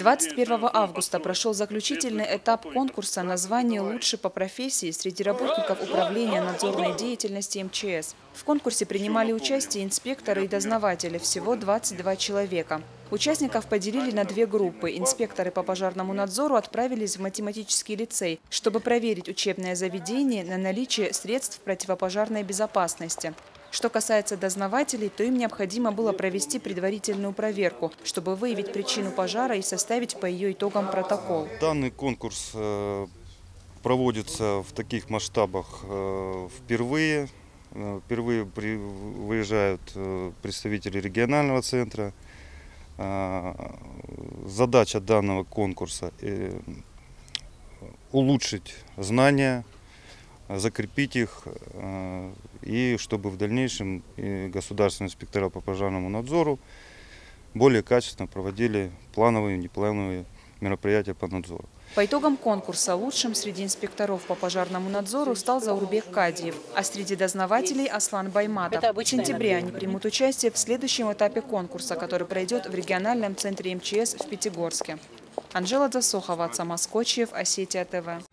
21 августа прошел заключительный этап конкурса на звание «Лучший по профессии» среди работников Управления надзорной деятельности МЧС. В конкурсе принимали участие инспекторы и дознаватели, всего 22 человека. Участников поделили на две группы. Инспекторы по пожарному надзору отправились в математический лицей, чтобы проверить учебное заведение на наличие средств противопожарной безопасности. Что касается дознавателей, то им необходимо было провести предварительную проверку, чтобы выявить причину пожара и составить по ее итогам протокол. Данный конкурс проводится в таких масштабах впервые. Впервые выезжают представители регионального центра. Задача данного конкурса – улучшить знания, закрепить их, и чтобы в дальнейшем государственные инспектора по пожарному надзору более качественно проводили плановые и неплановые мероприятия по надзору. По итогам конкурса лучшим среди инспекторов по пожарному надзору стал Заурбек Кадиев, а среди дознавателей – Аслан Байматов. В сентябре они примут участие в следующем этапе конкурса, который пройдет в региональном центре МЧС в Пятигорске. Анжела Засохова, Самоскочев, Осетия ТВ.